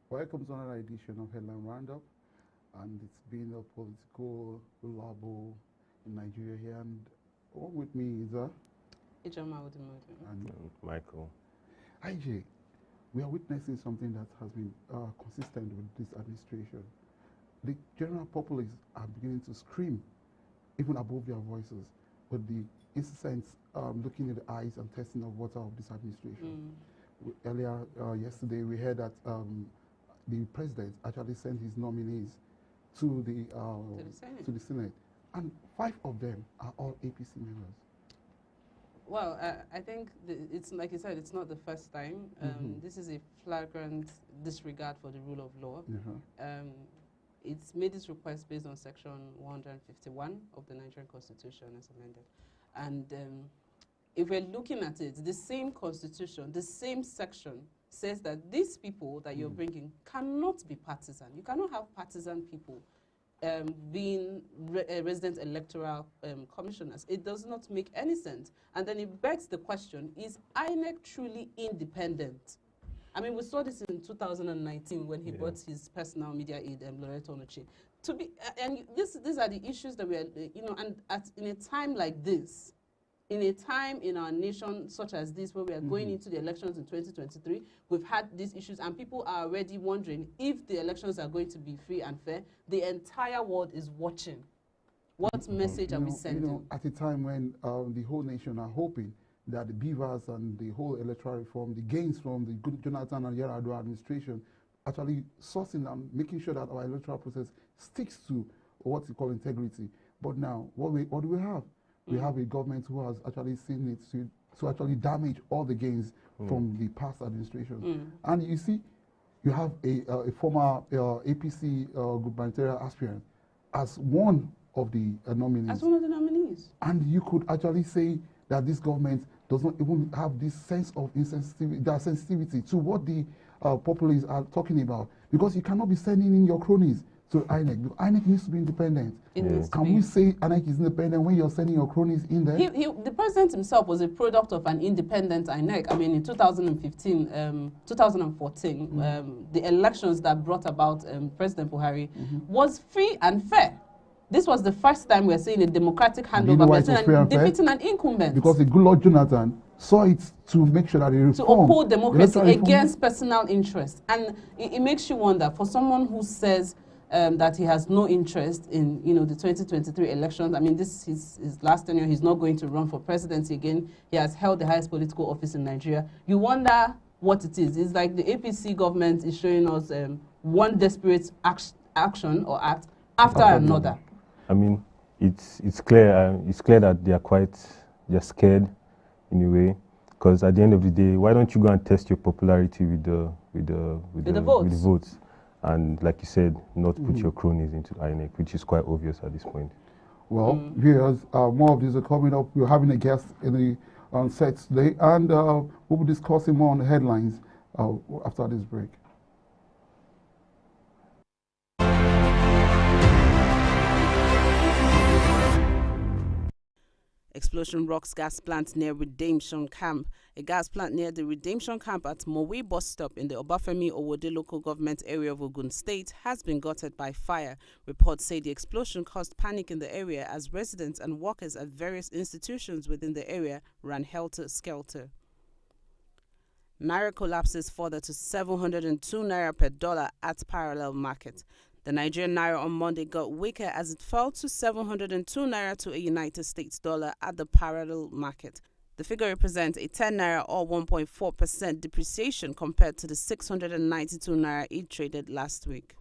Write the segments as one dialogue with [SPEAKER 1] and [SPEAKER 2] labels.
[SPEAKER 1] Welcome to another edition of Headline Roundup, and it's been a political labo in Nigeria here. And on with me is and
[SPEAKER 2] Michael.
[SPEAKER 1] IJ. We are witnessing something that has been consistent with this administration. The general populace are beginning to scream, even above their voices, with the incessant looking in the eyes and testing of water of this administration. Earlier yesterday, we heard that the president actually sent his nominees to the Senate, and 5 of them are all APC members.
[SPEAKER 3] Well, I think it's like you said, it's not the first time. This is a flagrant disregard for the rule of law. It's made its request based on Section 151 of the Nigerian Constitution as amended. And if we're looking at it, the same Constitution, the same section says that these people that you're bringing cannot be partisan. You cannot have partisan people being resident electoral commissioners. It does not make any sense. And then it begs the question, is INEC truly independent? I mean, we saw this in 2019 when he brought his personal media aide, Loreto Onoche. And these are the issues that we are, and in a time like this, in a time in our nation such as this, where we are going into the elections in 2023, we've had these issues, and people are already wondering if the elections are going to be free and fair. The entire world is watching. What message are we sending?
[SPEAKER 1] At a time when the whole nation are hoping that the beavers and the whole electoral reform, the gains from the good Jonathan and Yar'Adua administration, actually sourcing and making sure that our electoral process sticks to what we call integrity. But now, what do we have? We have a government who has actually seen it to actually damage all the gains from the past administration. And you see, you have a former APC gubernatorial aspirant as one of the nominees.
[SPEAKER 3] As one of the nominees.
[SPEAKER 1] And you could actually say that this government does not even have this sense of insensitivity, that sensitivity to what the populace are talking about. Because you cannot be sending in your cronies to INEC. INEC needs to be independent. Can we say INEC is independent when you're sending your cronies in there?
[SPEAKER 3] The president himself was a product of an independent INEC. I mean, in 2015, 2014, the elections that brought about President Buhari was free and fair. This was the first time we're seeing a democratic handover defeating an incumbent.
[SPEAKER 1] Because the good Lord Jonathan saw it to make sure that they reform.
[SPEAKER 3] To uphold democracy against personal interest. And it makes you wonder, for someone who says that he has no interest in, the 2023 elections. I mean, this is his last tenure. He's not going to run for presidency again. He has held the highest political office in Nigeria. You wonder what it is. It's like the APC government is showing us one desperate action or act after another.
[SPEAKER 2] I mean, it's clear. It's clear that they're scared in a way. Because at the end of the day, why don't you go and test your popularity with the votes? And like you said, not put your cronies into INEC, which is quite obvious at this point.
[SPEAKER 1] Well, viewers, more of these are coming up. We're having a guest in the set today, and we'll be discussing more on the headlines after this break.
[SPEAKER 3] Explosion rocks gas plant near Redemption Camp. A gas plant near the Redemption Camp at Mowe bus stop in the Obafemi Owode local government area of Ogun State has been gutted by fire. Reports say the explosion caused panic in the area as residents and workers at various institutions within the area ran helter-skelter. Naira collapses further to 702 naira per dollar at parallel market. The Nigerian naira on Monday got weaker as it fell to 702 naira to a United States dollar at the parallel market. The figure represents a 10 naira or 1.4% depreciation compared to the 692 naira it traded last week.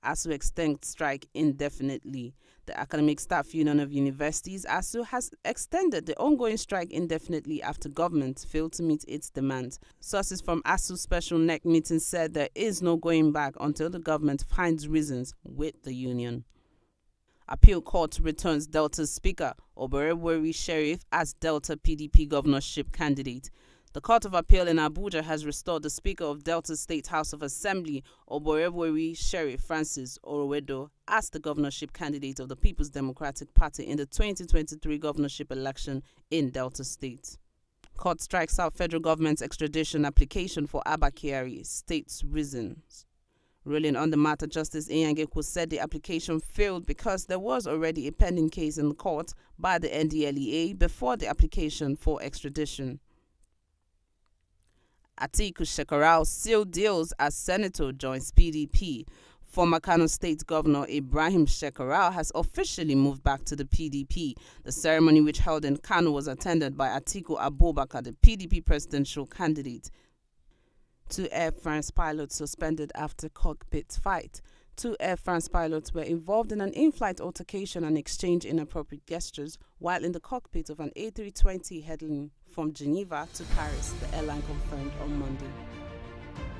[SPEAKER 3] ASU extends strike indefinitely. The Academic Staff Union of Universities, ASU, has extended the ongoing strike indefinitely after government failed to meet its demands. Sources from ASU special NEC meeting said there is no going back until the government finds reasons with the union. Appeal Court returns Delta's Speaker, Oborevwori Sheriff, as Delta PDP governorship candidate. The Court of Appeal in Abuja has restored the Speaker of Delta State House of Assembly, Oborevwori Sheriff Francis Orowedo, as the governorship candidate of the People's Democratic Party in the 2023 governorship election in Delta State. Court strikes out federal government's extradition application for Abba Kyari, states reasons. Ruling on the matter, Justice Iyangeku said the application failed because there was already a pending case in the court by the NDLEA before the application for extradition. AtikuLive sealed deals as Senator joins PDP. Former Kano State Governor Ibrahim Shekarau has officially moved back to the PDP. The ceremony, which held in Kano, was attended by Atiku Abubakar, the PDP presidential candidate. 2 Air France pilots suspended after cockpit fight. 2 Air France pilots were involved in an in-flight altercation and exchanged inappropriate gestures while in the cockpit of an A320 heading from Geneva to Paris, the airline confirmed on Monday.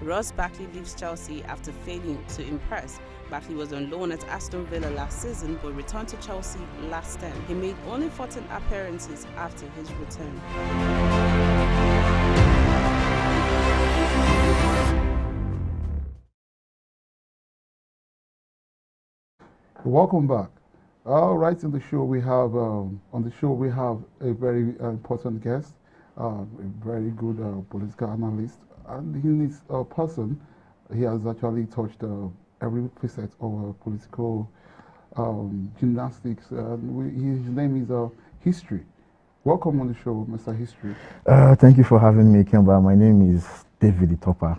[SPEAKER 3] Ross Barkley leaves Chelsea after failing to impress. Barkley was on loan at Aston Villa last season but returned to Chelsea last term. He made only 14 appearances after his return.
[SPEAKER 1] Welcome back. Right in the show we have a very important guest, a very good political analyst, and in his person, he has actually touched every facet of political gymnastics. His name is History. Welcome on the show, Mr. History.
[SPEAKER 4] Thank you for having me, Kemba. My name is David Itopa.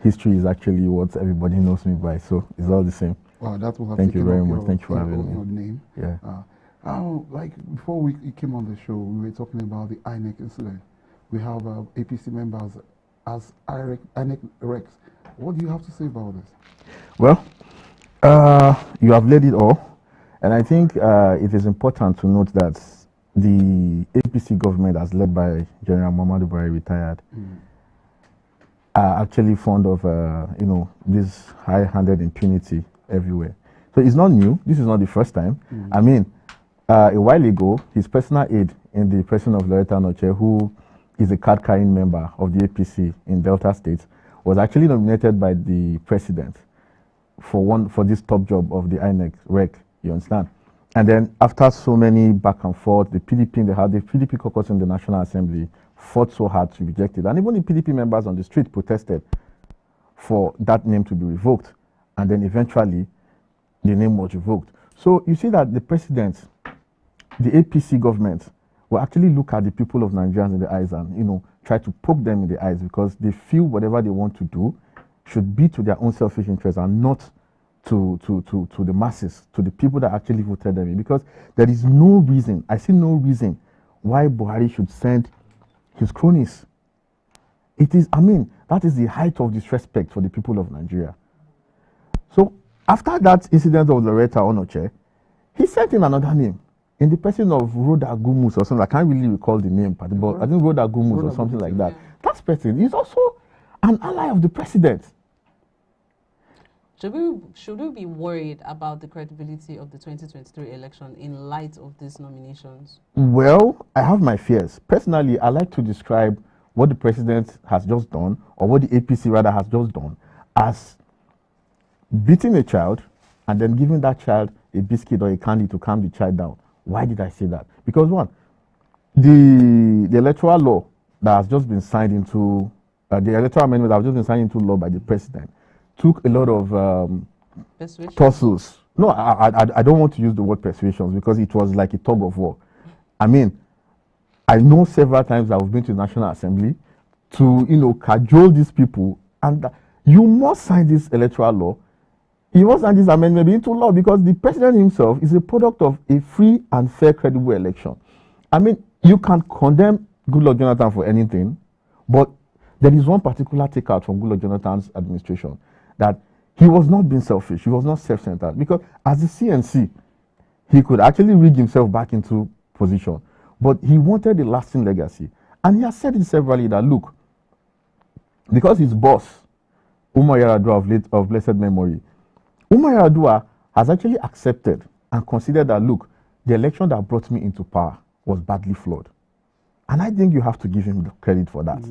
[SPEAKER 4] History is actually what everybody knows me by, so it's all the same.
[SPEAKER 1] That will have
[SPEAKER 4] Thank you very much. Thank you for having me.
[SPEAKER 1] Your name.
[SPEAKER 4] Yeah.
[SPEAKER 1] Like before we came on the show, we were talking about the INEC incident. We have APC members as INEC Rex. What do you have to say about this?
[SPEAKER 4] Well, you have laid it all, and I think it is important to note that the APC government, as led by General Muhammadu Buhari, retired, are actually fond of this high-handed impunity everywhere. So it's not new. This is not the first time. I mean, a while ago, his personal aide in the person of Loretta Noche, who is a card-carrying member of the APC in Delta State, was actually nominated by the president for this top job of the INEC REC, you understand? And then after so many back and forth, the PDP caucus in the National Assembly fought so hard to reject it. And even the PDP members on the street protested for that name to be revoked. And then eventually, the name was revoked. So you see that the president, the APC government, will actually look at the people of Nigerians in the eyes and, try to poke them in the eyes because they feel whatever they want to do should be to their own selfish interests and not to the masses, to the people that actually voted them in. Because there is no reason, I see no reason why Buhari should send his cronies. That is the height of disrespect for the people of Nigeria. So after that incident of Loretta Onoche, he sent in another name in the person of Rhoda Gumus or something. I can't really recall the name, but I think Rhoda Gumus or something like that. That person is also an ally of the president.
[SPEAKER 3] Should we be worried about the credibility of the 2023 election in light of these nominations?
[SPEAKER 4] Well, I have my fears. Personally, I like to describe what the president has just done, or what the APC rather has just done, as beating a child and then giving that child a biscuit or a candy to calm the child down. Why did I say that? Because one, the electoral law that has just been signed into, the electoral amendment that has just been signed into law by the president took a lot of tussles. No, I don't want to use the word persuasions because it was like a tug of war. I know several times I've been to the National Assembly to, cajole these people, and you must sign this electoral law. You must sign this amendment into law because the president himself is a product of a free and fair, credible election. You can condemn Goodluck Jonathan for anything, but there is one particular takeout from Goodluck Jonathan's administration, that he was not being selfish, he was not self-centered, because as the CNC, he could actually rig himself back into position, but he wanted a lasting legacy. And he has said it severally that, look, because his boss, Umar Yar'Adua of blessed memory, Umar Yar'Adua has actually accepted and considered that, look, the election that brought me into power was badly flawed. And I think you have to give him the credit for that.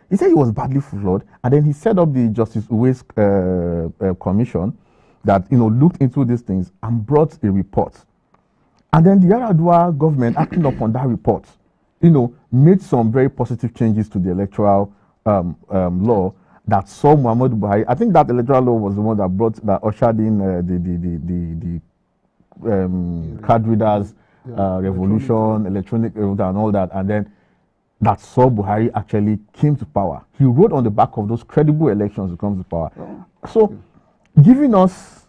[SPEAKER 4] He said he was badly flawed, and then he set up the Justice Uwe's commission that looked into these things and brought a report. And then the Yar'Adua government, acting upon that report, made some very positive changes to the electoral law that saw Muhammadu Buhari. I think that electoral law was the one that ushered in the card readers revolution, electronic revolution, and all that, and then that saw Buhari actually came to power. He rode on the back of those credible elections to come to power. So, giving us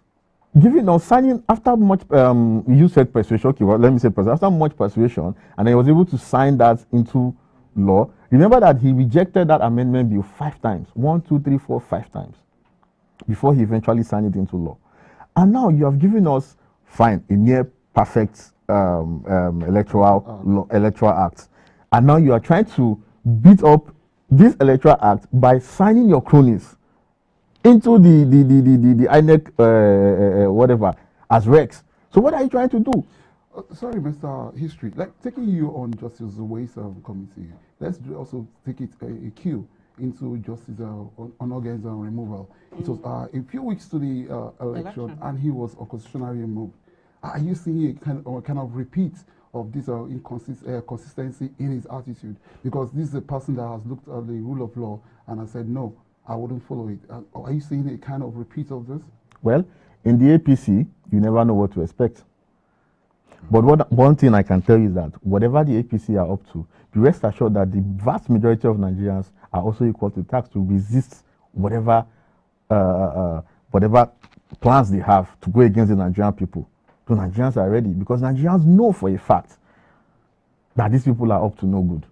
[SPEAKER 4] signing after much, you said persuasion, okay, well, let me say persuasion, after much persuasion, and he was able to sign that into law. Remember that he rejected that amendment bill 5 times, 1, 2, 3, 4, 5 times, before he eventually signed it into law. And now you have given us, fine, a near perfect electoral act. And now you are trying to beat up this electoral act by signing your cronies into the INEC whatever as Rex. So what are you trying to do?
[SPEAKER 1] Sorry, Mr. History. Like taking you on Justice Ways Committee, let's also take it a cue into Justice Onogen's removal. It was a few weeks to the election, and he was unconstitutionally removed. Are you seeing a kind of repeat of this inconsistency in his attitude? Because this is a person that has looked at the rule of law and has said, no, I wouldn't follow it. Are you seeing a kind of repeat of this?
[SPEAKER 4] Well, in the APC, you never know what to expect. But one thing I can tell you is that whatever the APC are up to, be rest assured that the vast majority of Nigerians are also equal to the task to resist whatever plans they have to go against the Nigerian people. So Nigerians are ready, because Nigerians know for a fact that these people are up to no good.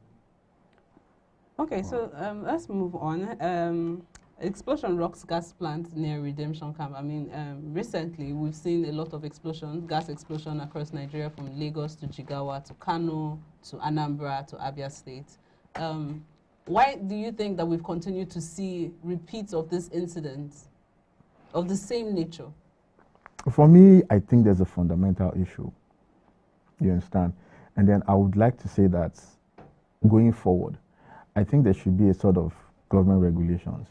[SPEAKER 3] Okay, so let's move on. Explosion rocks gas plant near Redemption Camp. I mean, recently we've seen a lot of explosions, gas explosion across Nigeria, from Lagos to Jigawa to Kano to Anambra to Abia State. Why do you think that we've continued to see repeats of this incident of the same nature?
[SPEAKER 4] For me, I think there's a fundamental issue. You understand? And then I would like to say that going forward, I think there should be a sort of government regulations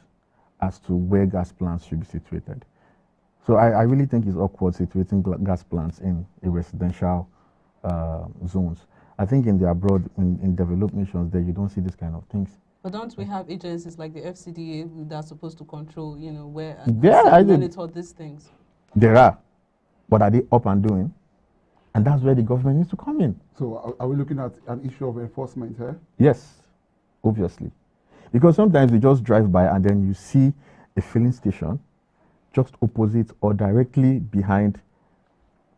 [SPEAKER 4] as to where gas plants should be situated. So I really think it's awkward situating gas plants in residential zones. I think in the abroad, in developed nations, there you don't see this kind of things.
[SPEAKER 3] But don't we have agencies like the FCDA that are supposed to control, where monitor these things?
[SPEAKER 4] There are, but are they up and doing? And that's where the government needs to come in.
[SPEAKER 1] So are we looking at an issue of enforcement here?
[SPEAKER 4] Yes, obviously. Because sometimes you just drive by and then you see a filling station just opposite or directly behind,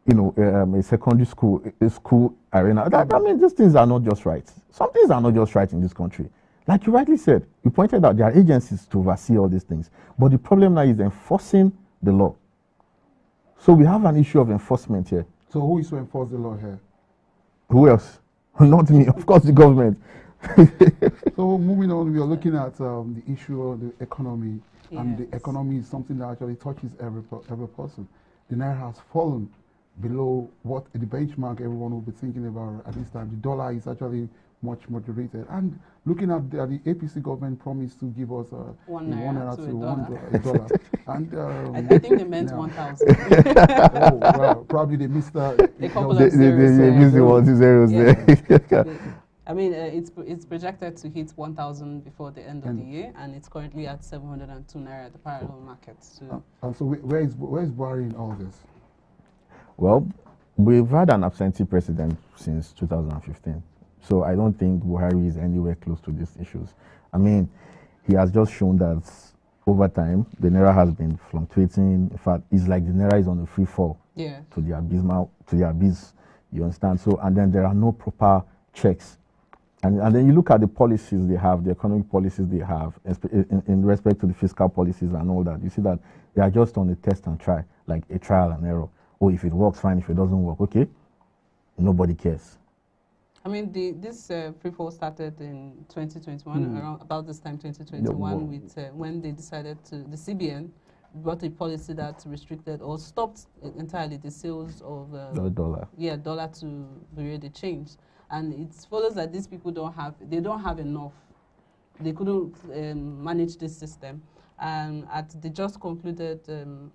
[SPEAKER 4] a secondary school, a school arena. I mean, these things are not just right. Some things are not just right in this country. Like you rightly said, you pointed out there are agencies to oversee all these things. But the problem now is enforcing the law. So we have an issue of enforcement here.
[SPEAKER 1] So who is to enforce the law here?
[SPEAKER 4] Who else? Not me, of course, the government.
[SPEAKER 1] So moving on, we are looking at the issue of the economy. Yes. And the economy is something that actually touches every person. The Naira has fallen below what the benchmark everyone will be thinking about at this time. The dollar is actually much moderated. And looking at the APC government promised to give us
[SPEAKER 3] one naira to
[SPEAKER 1] $1. And
[SPEAKER 3] I think they meant 1,000.
[SPEAKER 1] Oh, well, probably they missed
[SPEAKER 3] a couple of zeros.
[SPEAKER 4] They missed the 1 zeros there.
[SPEAKER 3] I mean, it's projected to hit 1,000 before the end of the year, and it's currently at 702 naira at the parallel market. So,
[SPEAKER 1] and so where is Buhari in all this?
[SPEAKER 4] Well, we've had an absentee president since 2015. So I don't think Buhari is anywhere close to these issues. I mean, he has just shown that over time, the Naira has been fluctuating. In fact, it's like the Naira is on a free fall to the abyss. You understand? So, and then there are no proper checks. And then you look at the policies they have, the economic policies they have, in respect to the fiscal policies and all that. You see that they are just on a test and try, like a trial and error. Oh, if it works, fine. If it doesn't work, okay. Nobody cares.
[SPEAKER 3] I mean, this free fall started in 2021, around about this time, 2021, with when they decided the CBN brought a policy that restricted or stopped entirely the sales of
[SPEAKER 4] dollar.
[SPEAKER 3] Yeah, dollar to bureau de change. And it follows that these people don't have enough. They couldn't manage this system. And at the just concluded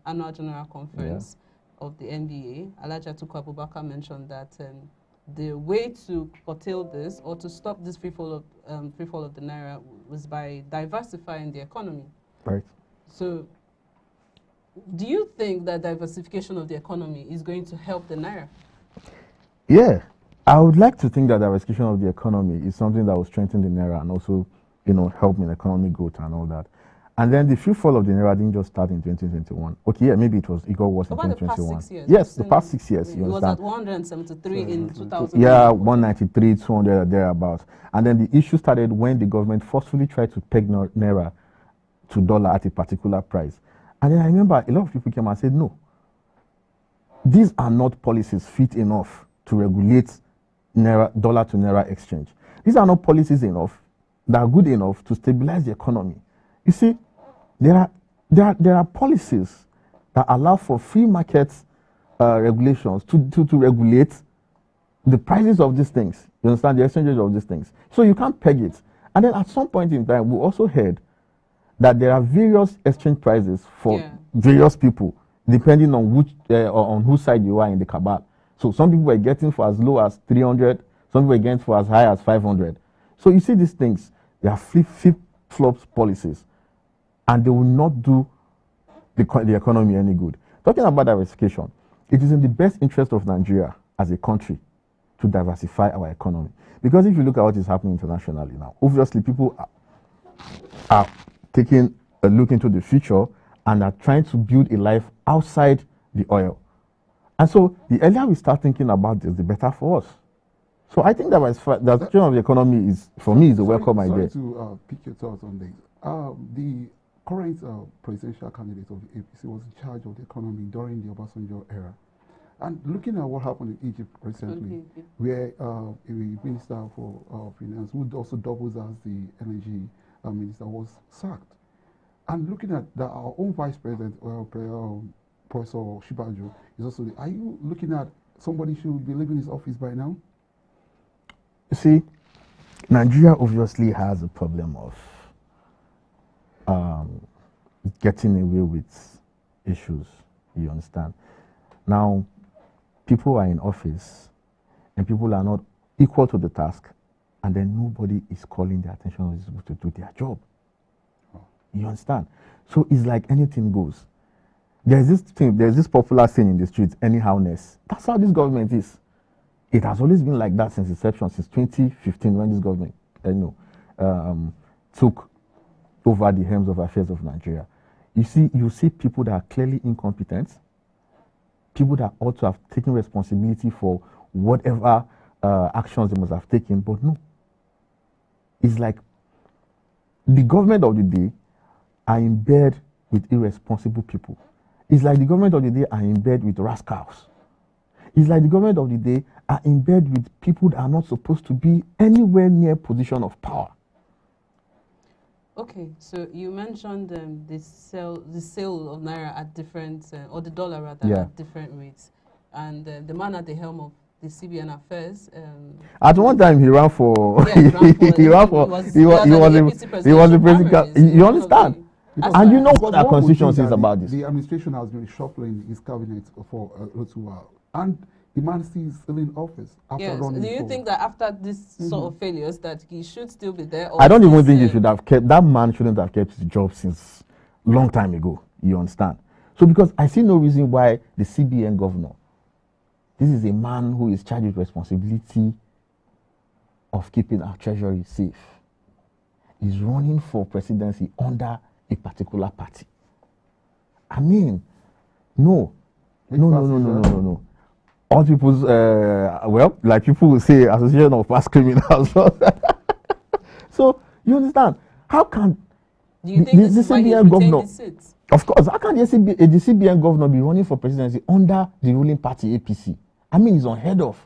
[SPEAKER 3] annual general conference of the NBA, Alhaji Atiku Abubakar mentioned that the way to curtail this or to stop this free fall of the naira was by diversifying the economy.
[SPEAKER 4] Right.
[SPEAKER 3] So, do you think that diversification of the economy is going to help the naira?
[SPEAKER 4] Yeah, I would like to think that diversification of the economy is something that will strengthen the naira and also, help in economic growth and all that. And then the free fall of the naira didn't just start in 2021. Okay, yeah, maybe it got worse in 2021.
[SPEAKER 3] The past 6 years?
[SPEAKER 4] Yes, the past 6 years.
[SPEAKER 3] It was at 173 in 2000.
[SPEAKER 4] Yeah, 193, 200, thereabouts. And then the issue started when the government forcefully tried to peg naira to dollar at a particular price. And then I remember a lot of people came and said, no, these are not policies fit enough to regulate dollar to naira exchange. These are not policies enough that are good enough to stabilize the economy. You see, there are policies that allow for free market regulations to regulate the prices of these things. You understand, the exchanges of these things. So you can't peg it. And then at some point in time, we also heard that there are various exchange prices for various people, depending on on whose side you are in the cabal. So some people were getting for as low as 300, some people were getting for as high as 500. So you see these things, they are flip-flops policies, and they will not do the economy any good. Talking about diversification, it is in the best interest of Nigeria as a country to diversify our economy. Because if you look at what is happening internationally now, obviously people are taking a look into the future and are trying to build a life outside the oil. And so the earlier we start thinking about this, the better for us. So I think that the situation of the economy is, for me, is a welcome idea.
[SPEAKER 1] Sorry to pick your thoughts on this. The current presidential candidate of the APC was in charge of the economy during the Obasanjo era. And looking at what happened in Egypt recently, where a minister for finance, who also doubles as the energy minister, was sacked. And looking at our own vice president, Professor Shibajo, is also. Are you looking at somebody should be leaving his office by now?
[SPEAKER 4] You see, Nigeria obviously has a problem of getting away with issues. You understand? Now, people are in office and people are not equal to the task, and then nobody is calling their attention to do their job. You understand? So it's like anything goes. There's this popular saying in the streets, anyhowness. That's how this government is. It has always been like that since inception, since 2015, when this government took over the helms of affairs of Nigeria. You see people that are clearly incompetent, people that ought to have taken responsibility for whatever actions they must have taken, but no. It's like the government of the day are in bed with irresponsible people. It's like the government of the day are in bed with rascals. It's like the government of the day are in bed with people that are not supposed to be anywhere near position of power.
[SPEAKER 3] Okay, so you mentioned the sale of naira at different, or the dollar rather, at different rates, and the man at the helm of the CBN affairs.
[SPEAKER 4] At one time, he ran for.
[SPEAKER 3] He was the president.
[SPEAKER 4] You understand? And you know what our constitution says about this.
[SPEAKER 1] The administration has been reshuffling his cabinet for a little while, and the man still in office after running.
[SPEAKER 3] Do you think that after this sort of failures that he should still be there? Or
[SPEAKER 4] I don't even think he should have kept, that man shouldn't have kept his job since long time ago. You understand? So because I see no reason why the CBN governor, this is a man who is charged with responsibility of keeping our treasury safe, is running for presidency under a particular party. I mean, no. All people's, like people will say, association of past criminals. So, you understand? How can
[SPEAKER 3] the CBN governor,
[SPEAKER 4] of course, how can the CBN governor be running for presidency under the ruling party APC? I mean, he's unheard of.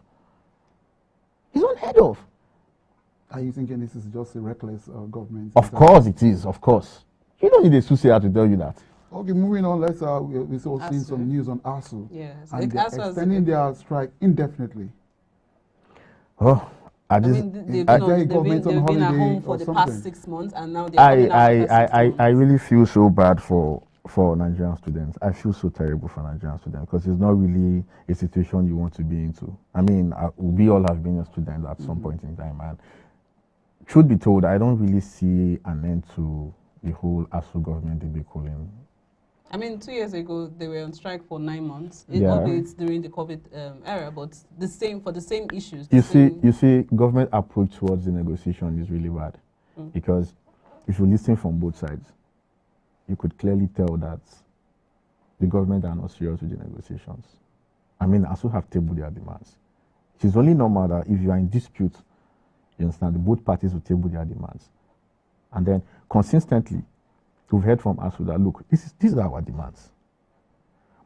[SPEAKER 4] He's unheard of.
[SPEAKER 1] Are you thinking this is just a reckless government?
[SPEAKER 4] Of course it is, of course. You don't need a soothsayer to tell you that.
[SPEAKER 1] Okay, moving on, let's we're also seeing some news on ASU.
[SPEAKER 3] Yes,
[SPEAKER 1] and they're extending their strike indefinitely.
[SPEAKER 4] Oh,
[SPEAKER 3] they've been at home for the past 6 months, and now they're
[SPEAKER 4] I really feel so bad for for Nigerian students. I feel so terrible for Nigerian students because it's not really a situation you want to be into. I mean, we all have been a student at some point in time, and truth be told, I don't really see an end to the whole ASU government debacle.
[SPEAKER 3] I mean, 2 years ago, they were on strike for 9 months.
[SPEAKER 4] Yeah.
[SPEAKER 3] Albeit during the COVID era, but for the same issues.
[SPEAKER 4] You see, government approach towards the negotiation is really bad because if you listen from both sides, you could clearly tell that the government are not serious with the negotiations. I mean, ASU have tabled their demands. It is only normal that if you are in dispute, you understand, both parties will table their demands. And then consistently, we've heard from ASU that, look, these are our demands.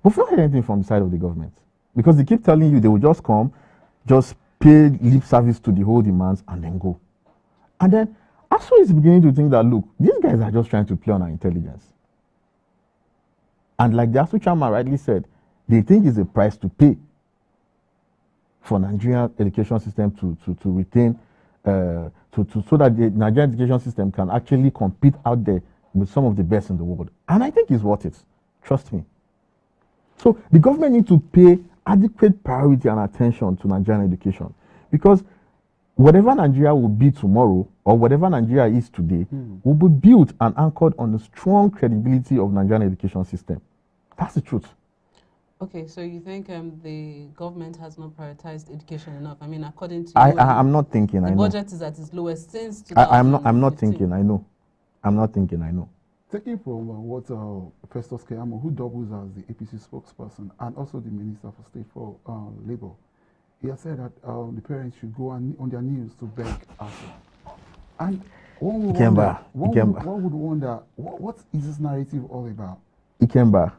[SPEAKER 4] But we've not heard anything from the side of the government. Because they keep telling you they will just come, just pay lip service to the whole demands, and then go. And then ASU is beginning to think that, look, these guys are just trying to play on our intelligence. And like the ASU chairman rightly said, they think it's a price to pay for Nigerian education system to retain, so that the Nigerian education system can actually compete out there with some of the best in the world. And I think it's worth it. Trust me. So the government needs to pay adequate priority and attention to Nigerian education, because whatever Nigeria will be tomorrow, or whatever Nigeria is today, will be built and anchored on the strong credibility of Nigerian education system. That's the truth.
[SPEAKER 3] Okay, so you think the government has not prioritized education enough? I mean, according to
[SPEAKER 4] I'm not thinking.
[SPEAKER 3] The
[SPEAKER 4] I know.
[SPEAKER 3] budget is at its lowest since 2015.
[SPEAKER 4] I'm not thinking. I know. I'm not thinking. I know.
[SPEAKER 1] Taking from what Festus Keyamo, who doubles as the APC spokesperson and also the Minister for State for Labour, he has said that the parents should go on their knees to beg ASU. And one would wonder, what is this narrative all about?
[SPEAKER 4] Ikemba,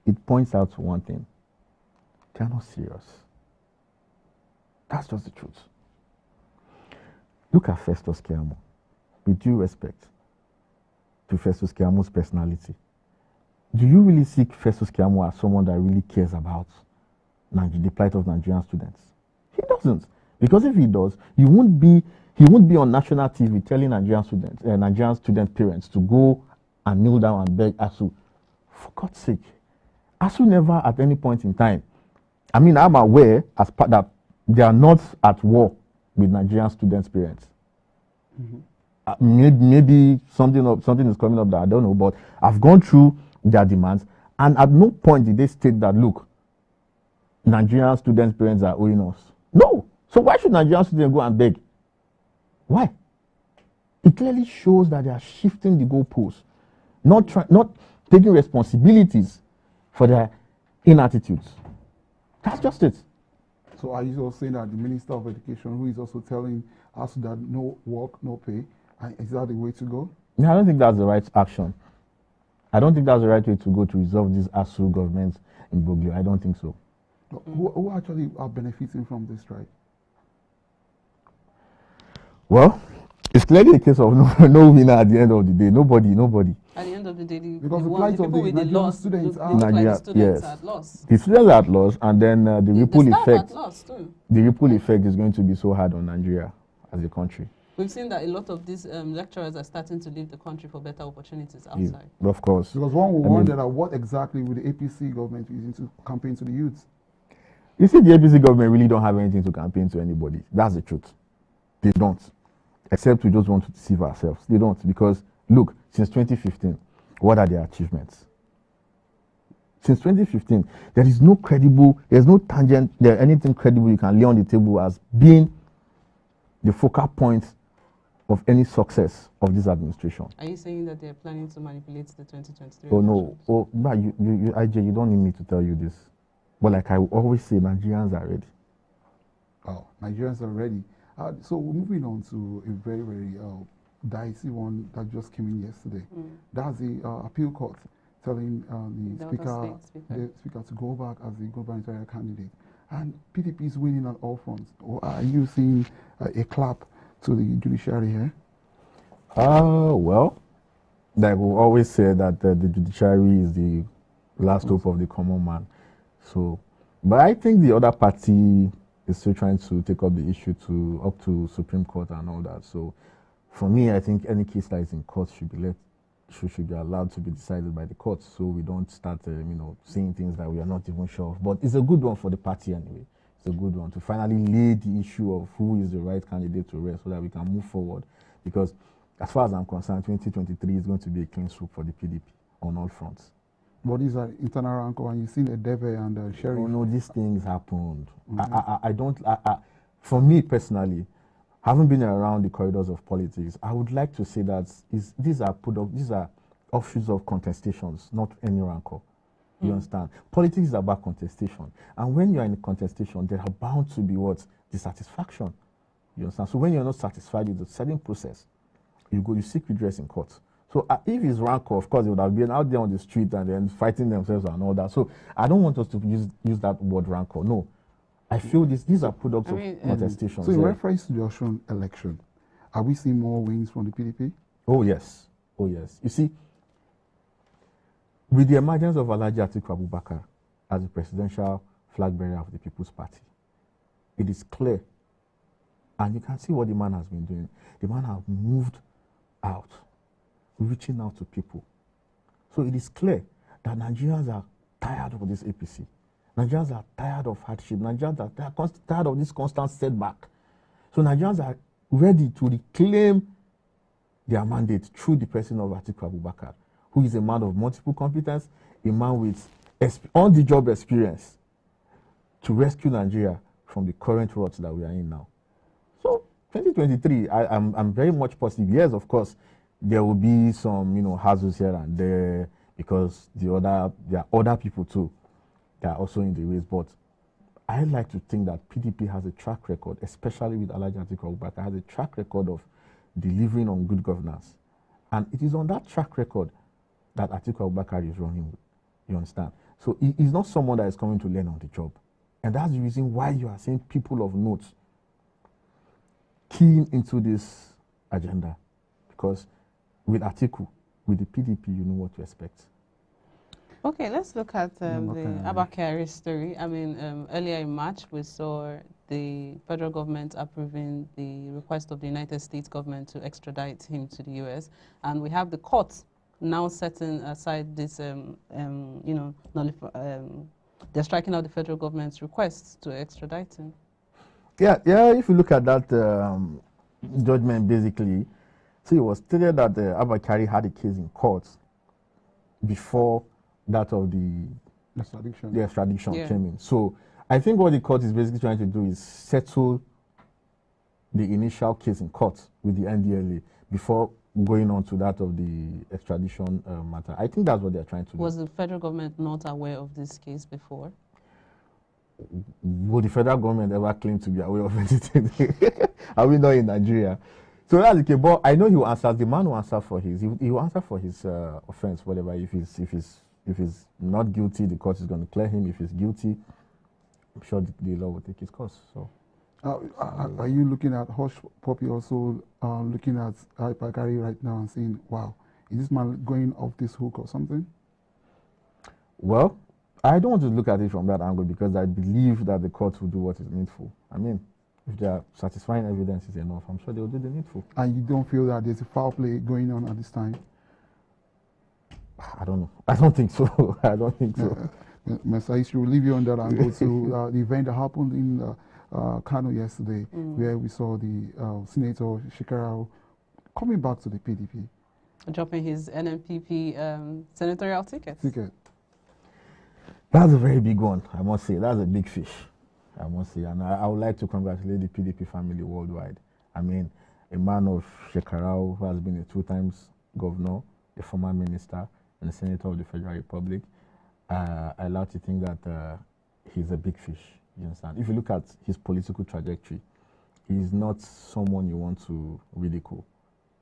[SPEAKER 4] it points out to one thing. They are not serious. That's just the truth. Look at Festus Keyamo. With due respect to Festus Keyamo's personality, do you really see Festus Keyamo as someone that really cares about the plight of Nigerian students? He doesn't. Because if he does, he won't be on national TV telling Nigerian students, Nigerian student parents to go and kneel down and beg ASU. For God's sake, ASU never at any point in time. I mean, I'm aware as part that they are not at war with Nigerian students' parents. Maybe something is coming up that I don't know, but I've gone through their demands, and at no point did they state that, look, Nigerian students' parents are owing us. No. So why should Nigerian students go and beg? Why? It clearly shows that they are shifting the goalposts, not taking responsibilities for their inattitudes. That's just it.
[SPEAKER 1] So are you also saying that the Minister of Education, who is also telling us that no work, no pay, is that the way to go?
[SPEAKER 4] No, I don't think that's the right action. I don't think that's the right way to go to resolve this ASU government in Boglio. I don't think so.
[SPEAKER 1] Who actually are benefiting from this strike?
[SPEAKER 4] Well, it's clearly a case of no winner at the end of the day. Nobody.
[SPEAKER 3] At the end of the day,
[SPEAKER 1] because the plight of the Nigerian students are
[SPEAKER 3] at loss.
[SPEAKER 4] The students are at loss, and then the ripple effect.
[SPEAKER 3] At loss too.
[SPEAKER 4] The ripple effect is going to be so hard on Nigeria as a country.
[SPEAKER 3] We've seen that a lot of these lecturers are starting to leave the country for better opportunities outside.
[SPEAKER 4] Yeah, of course.
[SPEAKER 1] Because one will wonder that what exactly will the APC government be using to campaign to the youths?
[SPEAKER 4] You see, the APC government really don't have anything to campaign to anybody. That's the truth. They don't. Except we just want to deceive ourselves. They don't, because look, since 2015, what are their achievements? Since 2015, there's no tangent, anything credible you can lay on the table as being the focal point of any success of this administration.
[SPEAKER 3] Are you saying that they're planning to manipulate the 2023
[SPEAKER 4] Oh, no. Oh, IJ, you don't need me to tell you this. But like I always say, Nigerians are ready.
[SPEAKER 1] Oh, Nigerians are ready. So we're moving on to a very, very dicey one that just came in yesterday. That's the appeal court telling the speaker to go back as the gubernatorial candidate. And PDP is winning on all fronts. Or are you seeing a clap to the judiciary here?
[SPEAKER 4] Well, like we always say that the judiciary is the last hope of the common man. So, but I think the other party is still trying to take up the issue up to Supreme Court and all that. So, for me, I think any case that is in court should be let should be allowed to be decided by the courts, so we don't start, saying things that we are not even sure of. But it's a good one for the party anyway. It's a good one to finally lay the issue of who is the right candidate to rest so that we can move forward. Because as far as I'm concerned, 2023 is going to be a clean sweep for the PDP on all fronts.
[SPEAKER 1] But these are internal rancor, and you've seen a Deve and a Sheriff.
[SPEAKER 4] Oh, no, these things happened. For me personally, having been around the corridors of politics, I would like to say that these are offshoots of contestations, not any rancor. You understand? Politics is about contestation. And when you're in a contestation, there are bound to be dissatisfaction. You understand? So when you're not satisfied with the certain process, you seek redress in court. So if it's rancor, of course, they would have been out there on the street and then fighting themselves and all that. So I don't want us to use that word rancor. No. I feel these are products of contestation.
[SPEAKER 1] So in reference to the Austrian election, are we seeing more wins from the PDP?
[SPEAKER 4] Oh, yes. Oh, yes. You see, with the emergence of Alhaji Atiku Abubakar as the presidential flag bearer of the People's Party, it is clear, and you can see what the man has been doing. The man has moved out, reaching out to people. So it is clear that Nigerians are tired of this APC. Nigerians are tired of hardship. Nigerians are tired of this constant setback. So Nigerians are ready to reclaim their mandate through the person of Atiku Abubakar, who is a man of multiple competence, a man with on-the-job experience to rescue Nigeria from the current rut that we are in now. So 2023, I'm very much positive. Yes, of course, there will be some hazards here and there because there are other people too that are also in the race. But I like to think that PDP has a track record, especially with Alhaji Atiku Abubakar, has a track record of delivering on good governance. And it is on that track record that Atiku Abubakar is running with. You understand? So he's not someone that is coming to learn on the job. And that's the reason why you are seeing people of note keying into this agenda. Because with Atiku, with the PDP, you know what to expect.
[SPEAKER 3] Okay, let's look at the Abakari story. I mean, earlier in March, we saw the federal government approving the request of the United States government to extradite him to the U.S. And we have the court now setting aside this, they're striking out the federal government's requests to extradite him.
[SPEAKER 4] Yeah. If you look at that judgment, basically, see, it was stated that Abakari had a case in court before that of the extradition came in. So I think what the court is basically trying to do is settle the initial case in court with the NDLA before going on to that of the extradition matter. I think that's what they're trying to do.
[SPEAKER 3] Was the federal government not aware of this case before?
[SPEAKER 4] Would the federal government ever claim to be aware of anything? Are we not in Nigeria? So that's okay, but I know he will answer. The man will answer for his. He will answer for his offense, whatever. If he's not guilty, the court is going to clear him. If he's guilty, I'm sure the law will take its course. So,
[SPEAKER 1] are you looking at Hush Puppy also looking at Abakari right now and saying, "Wow, is this man going off this hook or something?"
[SPEAKER 4] Well, I don't want to look at it from that angle because I believe that the court will do what is needful. I mean, if their satisfying evidence is enough, I'm sure they will do the needful.
[SPEAKER 1] And you don't feel that there's a foul play going on at this time?
[SPEAKER 4] I don't know. I don't think so. I don't think so.
[SPEAKER 1] Mr. Ishi, we'll leave you on that and go to the event that happened in Kano yesterday, where we saw the Senator Shekarau coming back to the PDP.
[SPEAKER 3] Dropping his NNPP senatorial ticket.
[SPEAKER 4] That's a very big one, I must say. That's a big fish, I must say. And I would like to congratulate the PDP family worldwide. I mean, a man of Shekarau who has been a 2 times governor, a former minister, and a senator of the Federal Republic. I like to think that he's a big fish, you understand? If you look at his political trajectory, he's not someone you want to ridicule,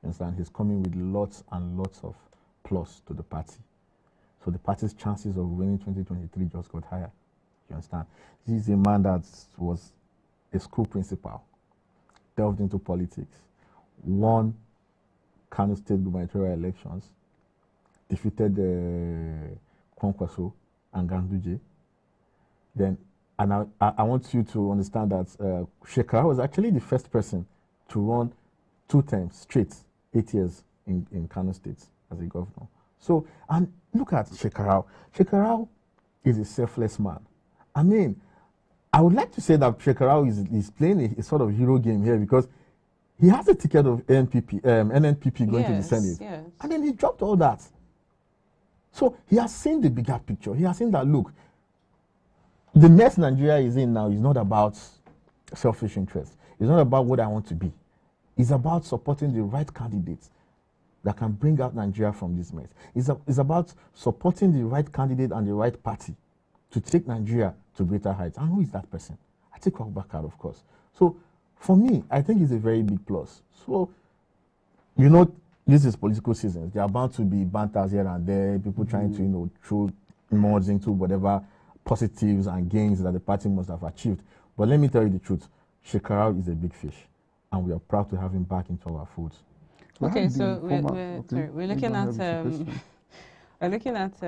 [SPEAKER 4] you understand? He's coming with lots and lots of plus to the party. So the party's chances of winning 2023 just got higher. You understand? This is a man that was a school principal, delved into politics, won Kano State gubernatorial elections, defeated Kwankwaso and Ganduje. Then, and I want you to understand that Shekarau was actually the first person to run 2 terms straight, 8 years in Kano State. as a governor. So, and look at Shekarau. Shekarau is a selfless man. I mean, I would like to say that Shekarau is playing a sort of hero game here because he has a ticket of NNPP going to the Senate.
[SPEAKER 3] Yes.
[SPEAKER 4] And then he dropped all that. So he has seen the bigger picture. He has seen that, look, the mess Nigeria is in now is not about selfish interests. It's not about what I want to be. It's about supporting the right candidates that can bring out Nigeria from this mess. It's about supporting the right candidate and the right party to take Nigeria to greater heights. And who is that person? Atiku Abubakar, of course. So for me, I think it's a very big plus. So, you know, this is political season. There are bound to be banters here and there, people trying to, you know, throw mods into whatever positives and gains that the party must have achieved. But let me tell you the truth. Shekarau is a big fish, and we are proud to have him back into our folds.
[SPEAKER 3] Okay, so we're looking at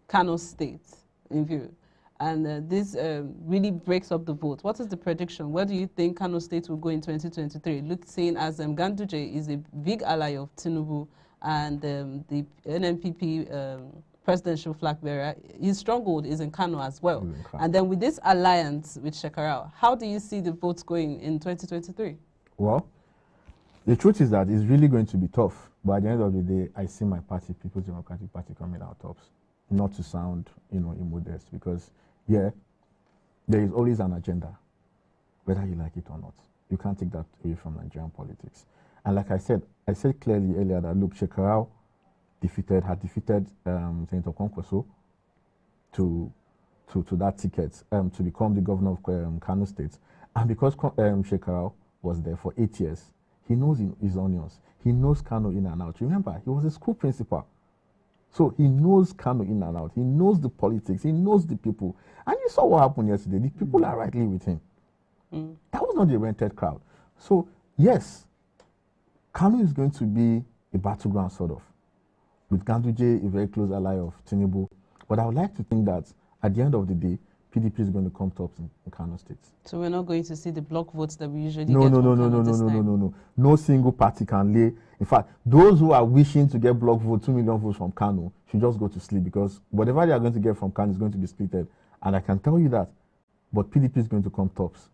[SPEAKER 3] Kano State in view, and this really breaks up the vote. What is the prediction? Where do you think Kano State will go in 2023? Look, seeing as Ganduje is a big ally of Tinubu and the NNPP presidential flag bearer, his stronghold is in Kano as well. And then with this alliance with Shekarau, how do you see the votes going in 2023? Well,
[SPEAKER 4] the truth is that it's really going to be tough. But at the end of the day, I see my party, People's Democratic Party, coming out tops. Not to sound, you know, immodest, because, yeah, there is always an agenda, whether you like it or not. You can't take that away from Nigerian politics. And like I said clearly earlier that, look, Shekarau had defeated Senator Kwankwaso to that ticket to become the governor of Kano State. And because Shekarau was there for 8 years, he knows his onions. He knows Kano in and out. Remember, he was a school principal. So he knows Kano in and out. He knows the politics. He knows the people. And you saw what happened yesterday. The people are rightly with him. That was not a rented crowd. So, yes, Kano is going to be a battleground, sort of, with Ganduje, a very close ally of Tinubu. But I would like to think that at the end of the day, PDP is going to come tops in Kano State.
[SPEAKER 3] So we're not going to see the block votes that we usually
[SPEAKER 4] get. No. No single party can lay. In fact, those who are wishing to get block vote, 2 million votes from Kano, should just go to sleep, because whatever they are going to get from Kano is going to be splitted. And I can tell you that. But PDP is going to come tops.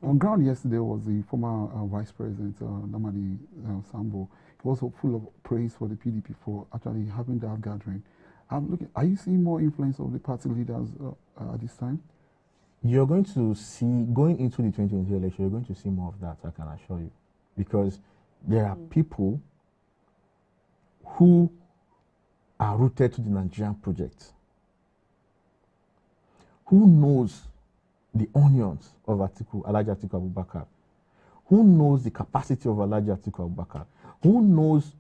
[SPEAKER 1] On ground yesterday was the former Vice President, Namadi Sambo. He was full of praise for the PDP for actually having that gathering. Are you seeing more influence of the party leaders at this time?
[SPEAKER 4] You're going to see, going into the 2020 election, you're going to see more of that, I can assure you. Because there are people who are rooted to the Nigerian project, who knows the onions of Alhaji Atiku Abubakar, who knows the capacity of Alhaji Atiku Abubakar, who knows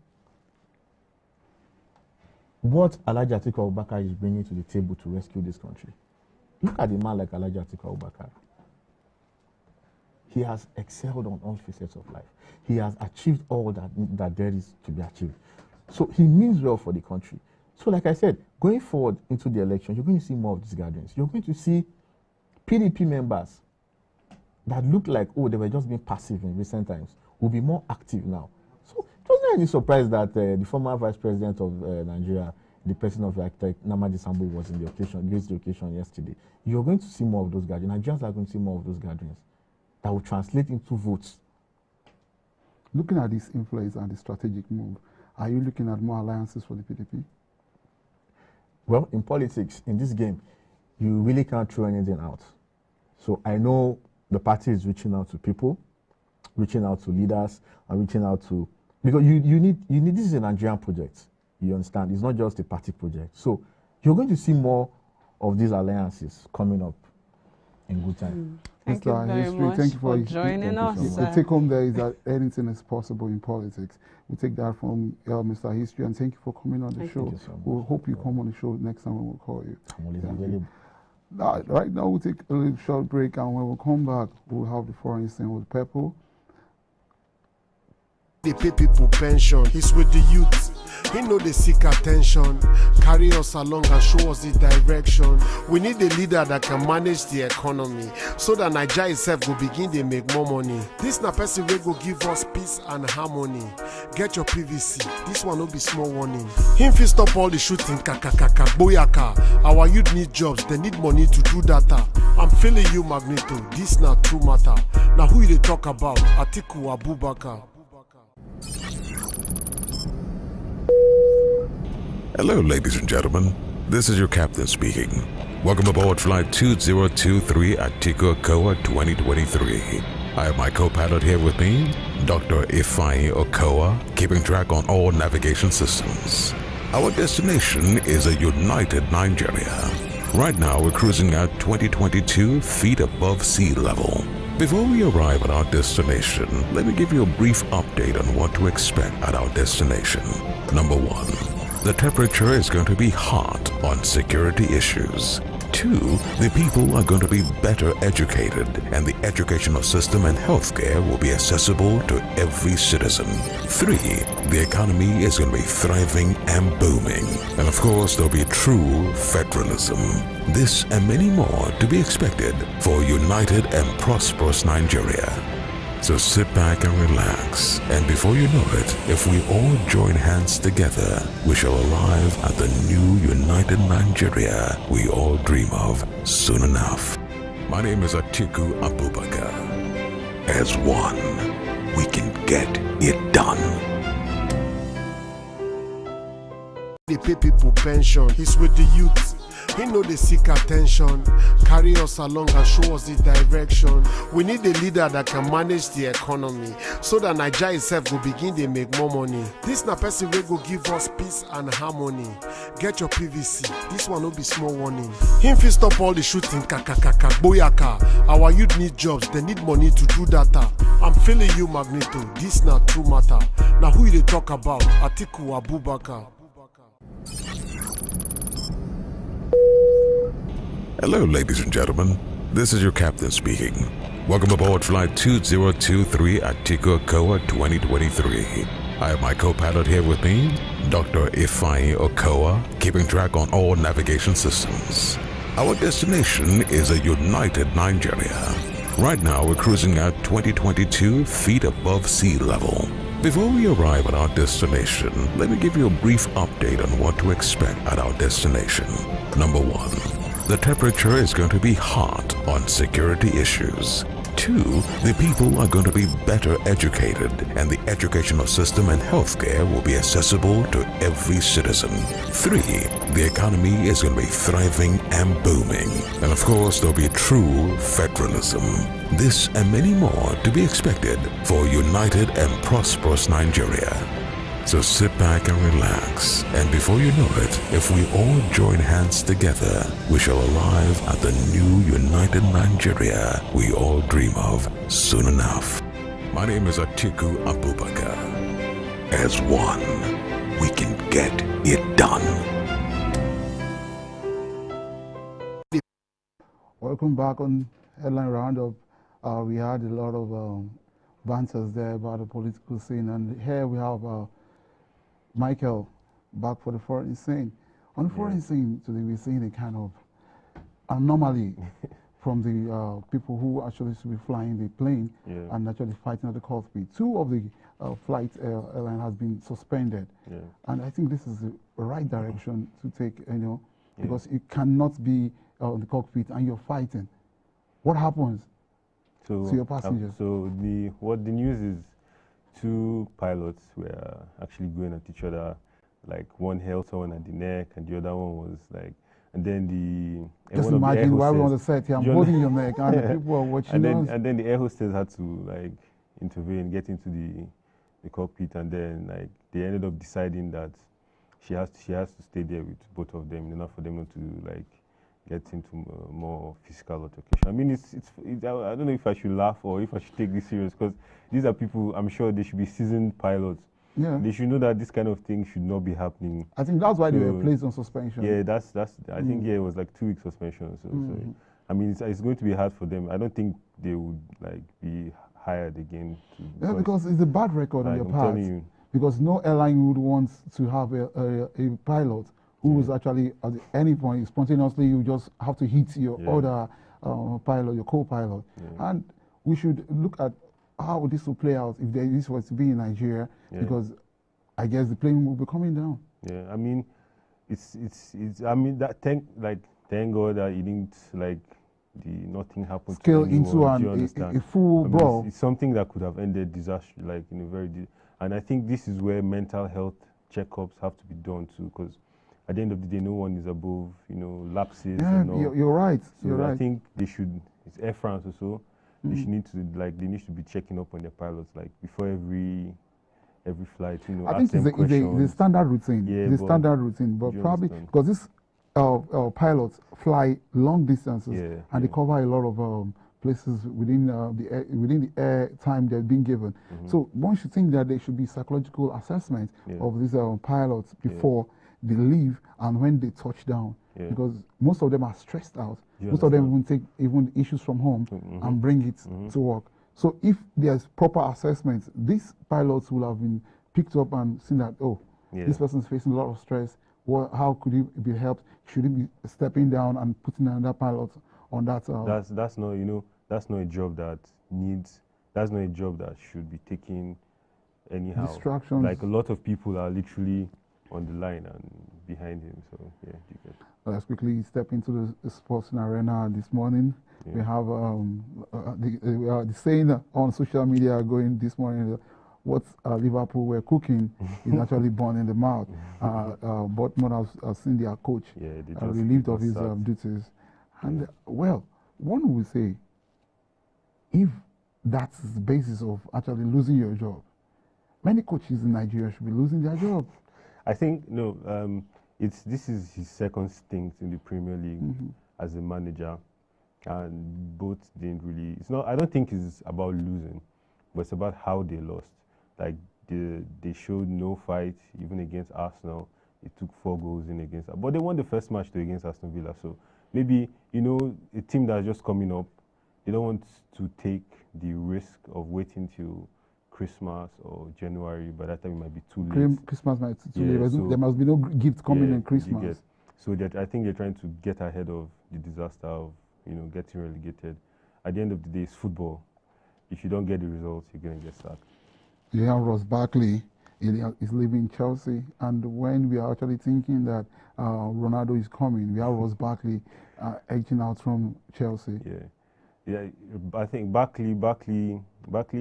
[SPEAKER 4] what Alhaji Atiku Abubakar is bringing to the table to rescue this country. Look at a man like Alhaji Atiku Abubakar. He has excelled on all facets of life. He has achieved all that there is to be achieved. So he means well for the country. So like I said, going forward into the election, you're going to see more of these gatherings. You're going to see PDP members that look like, oh, they were just being passive in recent times, will be more active now. So it wasn't any surprise that the former Vice President of Nigeria, the person of architect Namadi Sambo, was in the occasion yesterday. You're going to see more of those gatherings. Nigerians are going to see more of those gatherings that will translate into votes.
[SPEAKER 1] Looking at this influence and the strategic move, are you looking at more alliances for the PDP?
[SPEAKER 4] Well, in politics, in this game, you really can't throw anything out. So I know the party is reaching out to people, reaching out to leaders, and reaching out to, because you need this is a Nigerian project. You understand? It's not just a party project. So you're going to see more of these alliances coming up in good time.
[SPEAKER 3] Thank you very much
[SPEAKER 1] thank you for
[SPEAKER 3] joining us.
[SPEAKER 1] The take home there is that anything is possible in politics. We take that from Mr. History, and thank you for coming on the show. We'll hope you come on the show next time when we'll call you.
[SPEAKER 4] I'm always available.
[SPEAKER 1] Right now we'll take a little short break, and when we come back, we'll have the foreign scene with Peppo.
[SPEAKER 5] They pay people pension. He's with the youth. He know they seek attention, carry us along and show us the direction. We need a leader that can manage the economy, so that Nigeria itself will begin to make more money. This na person wey go give us peace and harmony. Get your PVC, this one will be small warning. Him fit stop all the shooting, kakakaka, boyaka. Our youth need jobs, they need money to do data. I'm feeling you, Magneto, this na true matter. Now who you dey talk about? Atiku Abubakar.
[SPEAKER 6] Hello, ladies and gentlemen. This is your captain speaking. Welcome aboard Flight 2023 AtikuLive 2023. I have my co-pilot here with me, Dr. Ifeanyi Okowa, keeping track on all navigation systems. Our destination is a united Nigeria. Right now, we're cruising at 2022 feet above sea level. Before we arrive at our destination, let me give you a brief update on what to expect at our destination. Number 1, the temperature is going to be hot on security issues. 2, the people are going to be better educated, and the educational system and healthcare will be accessible to every citizen. 3, the economy is going to be thriving and booming. And of course, there'll be true federalism. This and many more to be expected for a united and prosperous Nigeria. So sit back and relax, and before you know it, if we all join hands together, we shall arrive at the new united Nigeria we all dream of soon enough. My name is Atiku Abubakar. As one, we can get it done.
[SPEAKER 5] They pay people pension, he's with the youth. He know they seek attention, carry us along and show us the direction. We need a leader that can manage the economy, so that Nigeria itself will begin to make more money. This na person wey go give us peace and harmony. Get your PVC, this one will be small warning. Him fit stop all the shooting, kakakaka, boyaka. Our youth need jobs, they need money to do data. I'm feeling you, Magneto, this na true matter. Now who you dey talk about? Atiku Abubakar.
[SPEAKER 6] Hello, ladies and gentlemen. This is your captain speaking. Welcome aboard Flight 2023 AtikuLive 2023. I have my co-pilot here with me, Dr. Ifeanyi Okowa, keeping track on all navigation systems. Our destination is a united Nigeria. Right now, we're cruising at 2022 feet above sea level. Before we arrive at our destination, let me give you a brief update on what to expect at our destination. Number 1, the temperature is going to be hot on security issues. 2, the people are going to be better educated, and the educational system and healthcare will be accessible to every citizen. 3, the economy is going to be thriving and booming. And of course, there'll be true federalism. This and many more to be expected for a united and prosperous Nigeria. So sit back and relax, and before you know it, if we all join hands together, we shall arrive at the new united Nigeria we all dream of soon enough. My name is Atiku Abubakar. As one, we can get it done.
[SPEAKER 1] Welcome back on Headline Roundup. We had a lot of banters there about the political scene, and here we have Michael back for the foreign scene. On the foreign scene today, we're seeing a kind of anomaly from the people who actually should be flying the plane and actually fighting at the cockpit. 2 of the flight airline has been suspended, and I think this is the right direction to take, because you cannot be in the cockpit and you're fighting. What happens to your passengers?
[SPEAKER 2] So the news is 2 pilots were actually going at each other, like one held someone at the neck and the other one was like, and then
[SPEAKER 1] just imagine why we're on the set here, I'm holding your neck and the people are watching us.
[SPEAKER 2] And then the air hostess had to like intervene, get into the cockpit, and then like they ended up deciding that she has to stay there with both of them, enough for them not to like get into more physical altercation. I mean, it's I don't know if I should laugh or if I should take this serious, because these are people, I'm sure they should be seasoned pilots.
[SPEAKER 1] Yeah.
[SPEAKER 2] They should know that this kind of thing should not be happening.
[SPEAKER 1] I think that's why they were placed on suspension.
[SPEAKER 2] Yeah, I think it was like 2 week suspension. So I mean, it's going to be hard for them. I don't think they would like be hired again.
[SPEAKER 1] Because it's a bad record on your part. because no airline would want to have a pilot who is actually at any point spontaneously you just have to hit your other pilot, your co-pilot. And we should look at how this will play out if this was to be in Nigeria, because I guess the plane will be coming down.
[SPEAKER 2] Yeah, I mean, it's I mean, that thank God that it didn't, like, nothing happened
[SPEAKER 1] Scale
[SPEAKER 2] to anyone,
[SPEAKER 1] into a full brawl.
[SPEAKER 2] It's something that could have ended disaster, like, in a very and I think this is where mental health checkups have to be done too, because at the end of the day, no one is above, lapses.
[SPEAKER 1] Yeah, you're right.
[SPEAKER 2] So
[SPEAKER 1] you're right.
[SPEAKER 2] I think they should. It's Air France also. They should need to they need to be checking up on their pilots, like, before every flight.
[SPEAKER 1] I think it's the standard routine.
[SPEAKER 2] Yeah,
[SPEAKER 1] the standard routine, but probably because this pilots fly long distances and they cover a lot of places within the air time they're being given. So one should think that there should be psychological assessment of these pilots before they leave and when they touch down, because most of them are stressed out. Most of them will take even issues from home and bring it to work. So if there's proper assessment, these pilots will have been picked up and seen that, this person's facing a lot of stress. How could he be helped? Should he be stepping down and putting another pilot on that?
[SPEAKER 2] That's not that's not a job that needs. That's not a job that should be taken anyhow.
[SPEAKER 1] Distractions.
[SPEAKER 2] Like, a lot of people are literally on the line and behind him. So yeah, you get.
[SPEAKER 1] Let's quickly step into the sports arena this morning. We have the saying on social media going this morning. What Liverpool were cooking is actually born in the mouth. Dortmund has seen their coach relieved of his duties. And, well, one would say, if that's the basis of actually losing your job, many coaches in Nigeria should be losing their job.
[SPEAKER 2] I think, this is his second stint in the Premier League as a manager. And both didn't really, I don't think it's about losing, but it's about how they lost. Like, they showed no fight, even against Arsenal. They took 4 goals in against, but they won the first match against Aston Villa. So maybe, a team that's just coming up, they don't want to take the risk of waiting till Christmas or January. By that time, it might be too late.
[SPEAKER 1] Christmas might be too late. So there must be no gift coming in Christmas.
[SPEAKER 2] So I think they're trying to get ahead of the disaster of, getting relegated. At the end of the day, it's football. If you don't get the results, you're going to get sacked.
[SPEAKER 1] Yeah, Ross Barkley is leaving Chelsea, and when we are actually thinking that Ronaldo is coming, we have Ross Barkley edging out from Chelsea.
[SPEAKER 2] Yeah. I think Barkley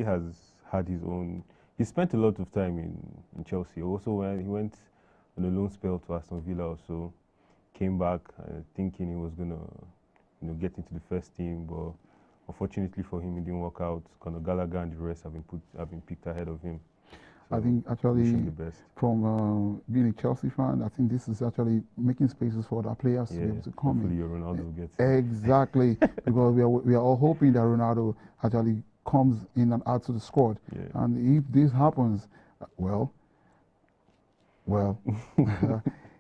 [SPEAKER 2] has had his own. He spent a lot of time in Chelsea. Also, when he went on a loan spell to Aston Villa, also came back thinking he was gonna, get into the first team, but unfortunately for him, it didn't work out. Conor Gallagher and the rest have been picked ahead of him. So
[SPEAKER 1] I think actually, from being a Chelsea fan, I think this is actually making spaces for other players to be able to come in.
[SPEAKER 2] Hopefully Ronaldo gets
[SPEAKER 1] exactly, because we are all hoping that Ronaldo actually comes in and adds to the squad. And if this happens, well,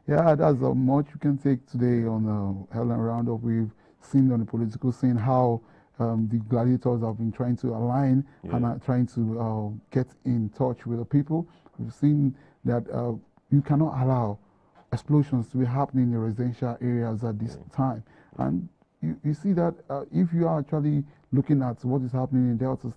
[SPEAKER 1] yeah, that's much you can take today on Helen Roundup. We've seen on the political scene how the gladiators have been trying to align and are trying to get in touch with the people. We've seen that you cannot allow explosions to be happening in residential areas at this time. And you see that if you are actually looking at what is happening in Delta State,